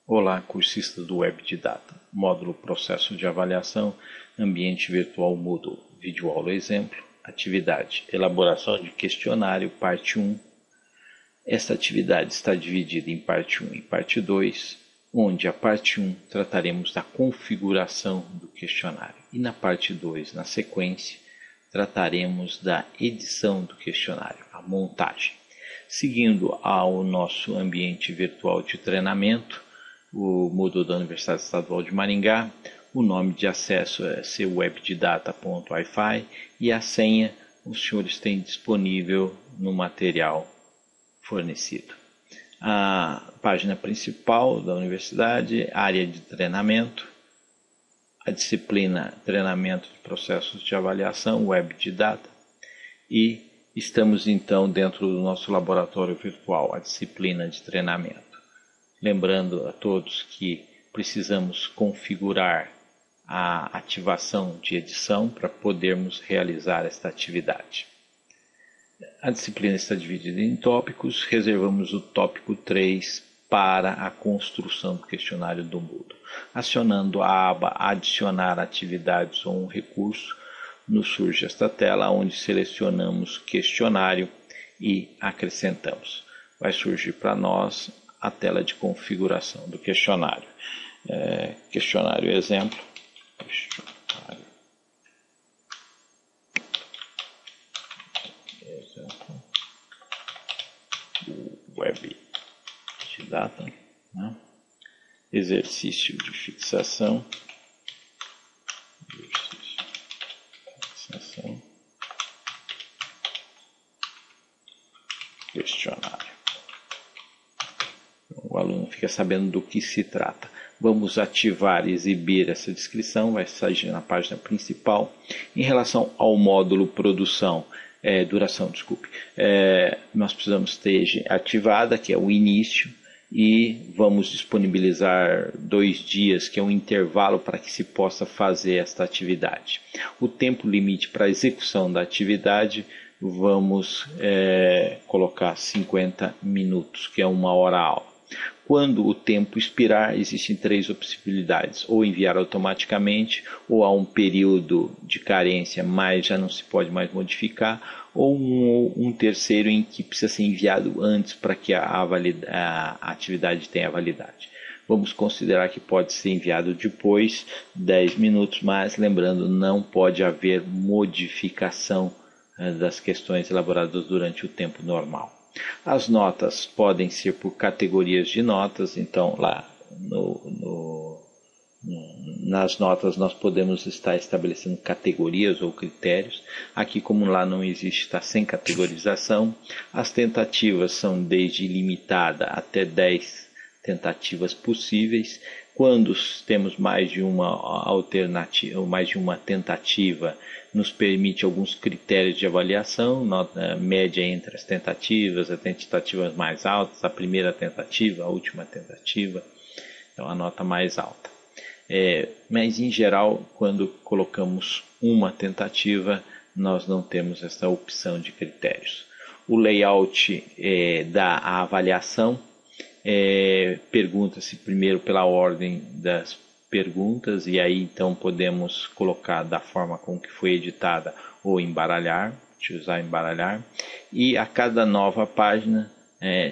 Olá, cursista do Web de Data, módulo Processo de Avaliação, Ambiente Virtual Moodle, videoaula exemplo, atividade, elaboração de questionário, parte 1. Esta atividade está dividida em parte 1 e parte 2, onde a parte 1 trataremos da configuração do questionário e na parte 2, na sequência, trataremos da edição do questionário, a montagem. Seguindo ao nosso ambiente virtual de treinamento, o Moodle da Universidade Estadual de Maringá, o nome de acesso é cwebdata.wi-fi e a senha os senhores têm disponível no material fornecido. A página principal da universidade, área de treinamento, a disciplina Treinamento de Processos de Avaliação, Web de Data, e estamos então dentro do nosso laboratório virtual, a disciplina de treinamento. Lembrando a todos que precisamos configurar a ativação de edição para podermos realizar esta atividade. A disciplina está dividida em tópicos, reservamos o tópico 3 para a construção do questionário do Moodle. Acionando a aba Adicionar atividades ou um recurso, nos surge esta tela onde selecionamos questionário e acrescentamos. Vai surgir para nós a tela de configuração do questionário. Questionário exemplo. Web de Data. Né? Exercício de fixação. Questionário. O aluno fica sabendo do que se trata. Vamos ativar e exibir essa descrição, vai sair na página principal. Em relação ao módulo duração, nós precisamos ter ativada, que é o início, e vamos disponibilizar 2 dias, que é um intervalo para que se possa fazer esta atividade. O tempo limite para a execução da atividade, vamos colocar 50 minutos, que é 1 hora aula. Quando o tempo expirar, existem 3 possibilidades, ou enviar automaticamente, ou há um período de carência, mas já não se pode mais modificar, ou um terceiro em que precisa ser enviado antes para que a atividade tenha validade. Vamos considerar que pode ser enviado depois, 10 minutos, mas lembrando, não pode haver modificação das questões elaboradas durante o tempo normal. As notas podem ser por categorias de notas, então lá nas notas nós podemos estar estabelecendo categorias ou critérios. Aqui, como lá não existe, está sem categorização. As tentativas são desde ilimitada até 10 tentativas possíveis. Quando temos mais de uma alternativa, ou mais de uma tentativa, nos permite alguns critérios de avaliação, nota média entre as tentativas mais altas, a primeira tentativa, a última tentativa, então a nota mais alta. Mas em geral, quando colocamos uma tentativa, nós não temos essa opção de critérios. O layout da avaliação, pergunta-se primeiro pela ordem das perguntas e aí então podemos colocar da forma com que foi editada ou utilizar embaralhar, e a cada nova página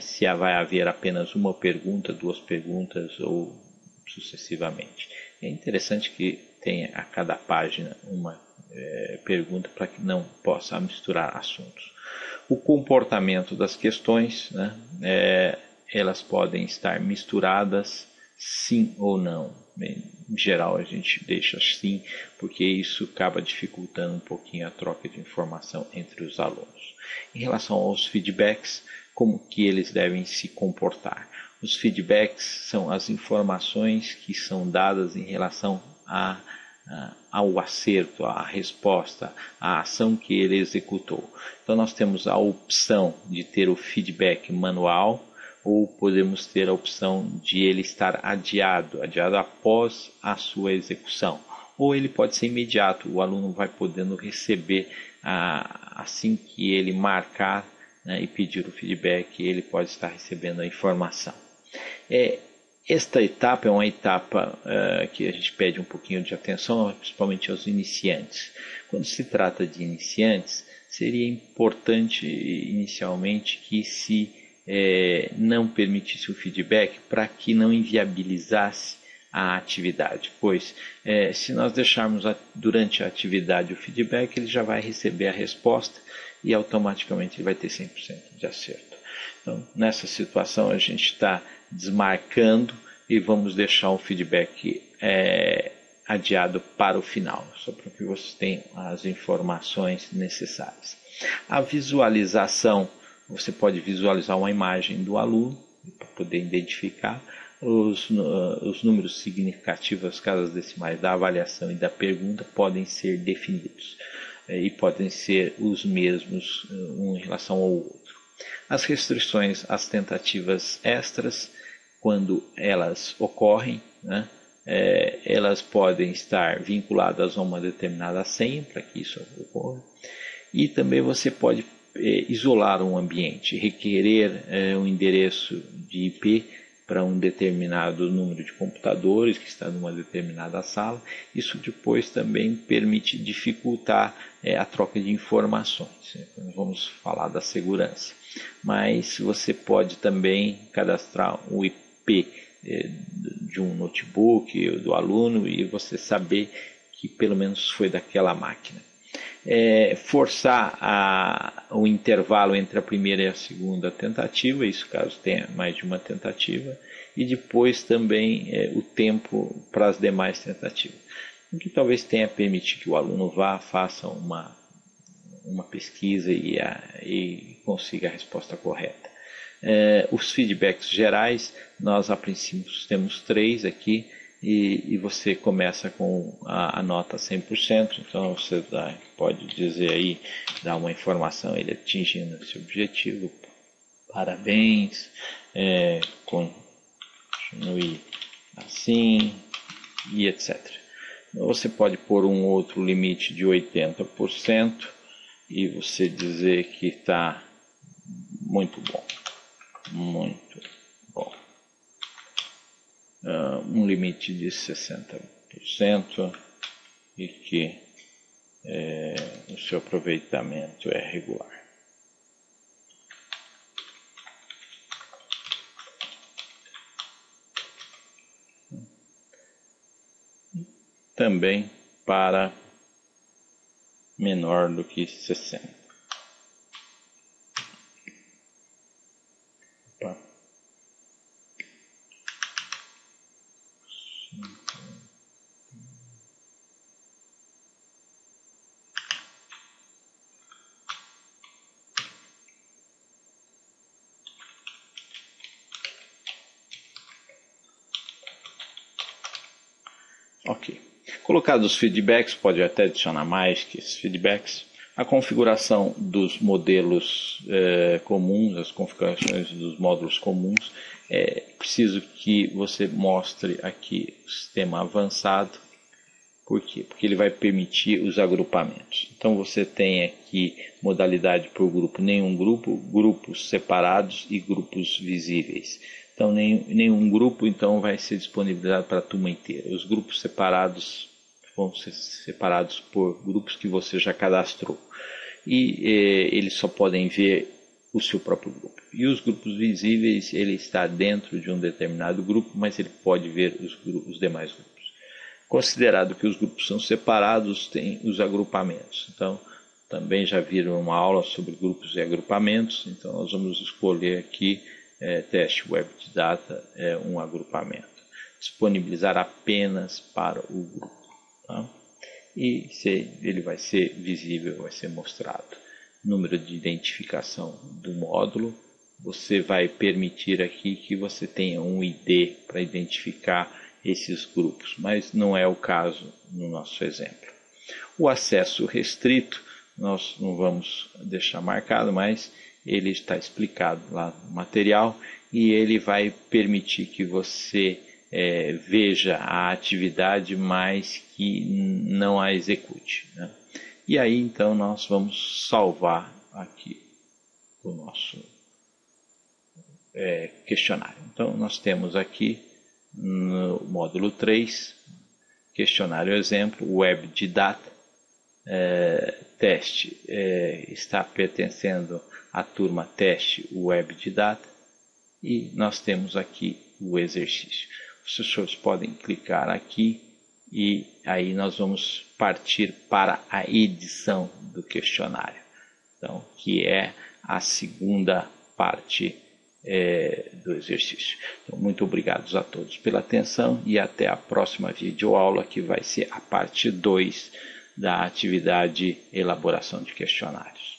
se vai haver apenas uma pergunta, 2 perguntas ou sucessivamente. É interessante que tenha a cada página uma pergunta para que não possa misturar assuntos. O comportamento das questões, né, elas podem estar misturadas, sim ou não. Bem, em geral a gente deixa sim, porque isso acaba dificultando um pouquinho a troca de informação entre os alunos. Em relação aos feedbacks, como que eles devem se comportar? Os feedbacks são as informações que são dadas em relação ao acerto, à resposta, à ação que ele executou. Então nós temos a opção de ter o feedback manual, ou podemos ter a opção de ele estar adiado após a sua execução. Ou ele pode ser imediato, o aluno vai podendo receber assim que ele marcar, né, e pedir o feedback, ele pode estar recebendo a informação. Esta etapa é uma etapa que a gente pede um pouquinho de atenção, principalmente aos iniciantes. Quando se trata de iniciantes, seria importante inicialmente que se não permitisse o feedback para que não inviabilizasse a atividade, pois se nós deixarmos durante a atividade o feedback, ele já vai receber a resposta e automaticamente ele vai ter 100% de acerto. Então, nessa situação, a gente está desmarcando e vamos deixar o feedback adiado para o final, só para que vocês tenham as informações necessárias. A visualização, você pode visualizar uma imagem do aluno para poder identificar os números significativos, as casas decimais da avaliação e da pergunta podem ser definidos e podem ser os mesmos um em relação ao outro. As restrições às tentativas extras, quando elas ocorrem, né, elas podem estar vinculadas a uma determinada senha para que isso ocorra. E também você pode isolar um ambiente, requerer um endereço de IP para um determinado número de computadores que está numa determinada sala. Isso depois também permite dificultar a troca de informações. Vamos falar da segurança. Mas você pode também cadastrar um IP de um notebook do aluno e você saber que pelo menos foi daquela máquina. Forçar o intervalo entre a primeira e a segunda tentativa, isso caso tenha mais de uma tentativa, e depois também o tempo para as demais tentativas, o que talvez tenha permitir que o aluno faça uma pesquisa e consiga a resposta correta. Os feedbacks gerais, nós a princípio temos 3 aqui, e você começa com a nota 100%, então você pode dizer aí, dar uma informação, ele atingindo esse objetivo, parabéns, continue assim, e etc. Você pode pôr um outro limite de 80% e você dizer que está muito bom, muito bom. Um limite de 60% e que o seu aproveitamento é regular. Também para menor do que 60. Ok. Colocados os feedbacks, pode até adicionar mais que esses feedbacks. A configuração dos modelos comuns, as configurações dos módulos comuns, é preciso que você mostre aqui o sistema avançado. Por quê? Porque ele vai permitir os agrupamentos. Então você tem aqui modalidade por grupo, nenhum grupo, grupos separados e grupos visíveis. Então nenhum grupo então vai ser disponibilizado para a turma inteira. Os grupos separados vão ser separados por grupos que você já cadastrou. E eles só podem ver o seu próprio grupo. E os grupos visíveis, ele está dentro de um determinado grupo, mas ele pode ver os demais grupos. Considerado que os grupos são separados, tem os agrupamentos. Então, também já viram uma aula sobre grupos e agrupamentos. Então, nós vamos escolher aqui teste web de data, um agrupamento. Disponibilizar apenas para o grupo. Tá? E ele vai ser visível, vai ser mostrado. Número de identificação do módulo. Você vai permitir aqui que você tenha um ID para identificar esses grupos, mas não é o caso no nosso exemplo. O acesso restrito, nós não vamos deixar marcado, mas ele está explicado lá no material e ele vai permitir que você veja a atividade, mas que não a execute, né? E aí então nós vamos salvar aqui o nosso questionário. Então nós temos aqui no módulo 3, questionário exemplo, web de data, teste está pertencendo à turma teste web de data, e nós temos aqui o exercício. Os professores podem clicar aqui e aí nós vamos partir para a edição do questionário, então, que é a segunda parte do exercício. Então, muito obrigado a todos pela atenção e até a próxima videoaula, que vai ser a parte 2 da atividade elaboração de questionários.